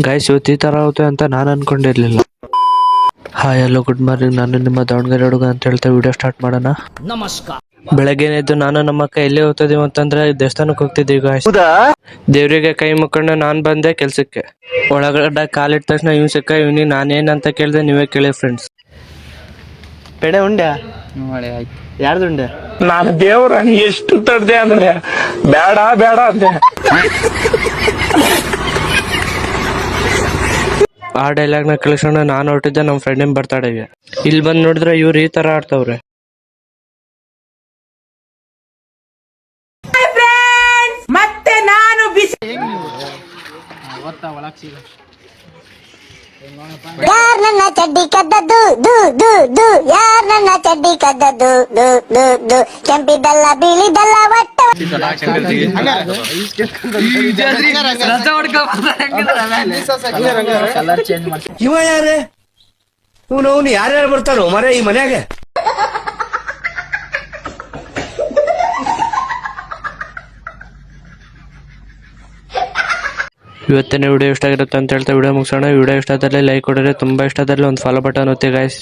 Guys ಇವತ್ತು ಈ ಥರ ಆಗುತ್ತೆ ಅಂತ ನಾನು ಅನ್ಕೊಂಡಿರ್ಲಿಲ್ಲ. ಹಾಯ್ ಹಲೋ ಗುಡ್ ಮಾರ್ನಿಂಗ್, ನಾನು ನಿಮ್ಮ ದಾವಣಗೆರೆ ಹುಡುಗ ಅಂತ ಹೇಳ್ತಾ ವಿಡಿಯೋ ಸ್ಟಾರ್ಟ್ ಮಾಡೋಣ. ನಮಸ್ಕಾರ. ಬೆಳಗ್ಗೆ ಎದ್ದು ನಾನು ನಮ್ಮ ಅಕ್ಕ ಎಲ್ಲಿ ಹೋಗ್ತಿದೀವಿ ಅಂತಂದ್ರೆ ದೇವಸ್ಥಾನಕ್ಕೆ ಹೋಗ್ತಿದ್ದೀವಿ ಗಾಯ್ಸ್. ದೇವ್ರಿಗೆ ಕೈ ಮುಕ್ಕೊಂಡು ನಾನು ಬಂದೆ ಕೆಲ್ಸಕ್ಕೆ. ಒಳಗಡೆ ಕಾಲಿಟ್ಟ ತಕ್ಷಣ ಇವ್ ಸಿಕ್ಕ, ಇವನಿಗೆ ನಾನೇನಂತ ಕೇಳಿದೆ ನೀವೇ ಕೇಳಿ ಫ್ರೆಂಡ್ಸ್. ಪೆಡೆ ಉಂಡೆ ಯಾರ್ದು ಉಂಡೆ? ನಾನು ದೇವ್ರ ಎಷ್ಟು ತಡ್ದೆ ಅಂದ್ರೆ ಬೇಡ ಬೇಡ ಅಂದೆ. ಆ ಡೈಲಾಗ್ನ ಕಳಿಸ್ಕೊಂಡು ನಾನು ಹೊರಟಿದ್ದೆ ನಮ್ಮ ಫ್ರೆಂಡಿನ ಬರ್ತಾಡೆಗೆ. ಇಲ್ಲಿ ಬಂದು ನೋಡಿದ್ರೆ ಇವ್ರು ಈ ತರ ಆಡ್ತವ್ರೆ. ಮತ್ತೆ ನಾನು ಯಾರ್ ನನ್ನ ಚಡ್ಡಿ ಕದ್ದದ್ದು ದು ದು ದು, ಯಾರ್ ನನ್ನ ಚಡ್ಡಿ ಕದ್ದದ್ದು ದು ದು ದು, ಕೆಂಪಿದ್ದಲ್ಲ ಬಿಳಿದಲ್ಲ ಒಟ್ಟ ಇವ ಯಾರೇ ಇವನು ಯಾರ್ಯಾರು ಬರ್ತಾರೋ ಮರ ಈ ಮನ್ಯಾಗ? ಇವತ್ತಿನ ವಿಡಿಯೋ ಇಷ್ಟ ಆಗಿರುತ್ತೆ ಅಂತ ಹೇಳ್ತಾ ವಿಡಿಯೋ ಮುಗಿಸೋಣ. ವಿಡಿಯೋ ಇಷ್ಟ ಆದಲ್ಲಿ ಲೈಕ್ ಕೊಡಿರಿ, ತುಂಬಾ ಇಷ್ಟ ಆದಲ್ಲಿ ಒಂದು ಫಾಲೋ ಬಟನ್ ಒತ್ತಿ ಗಾಯ್ಸ್.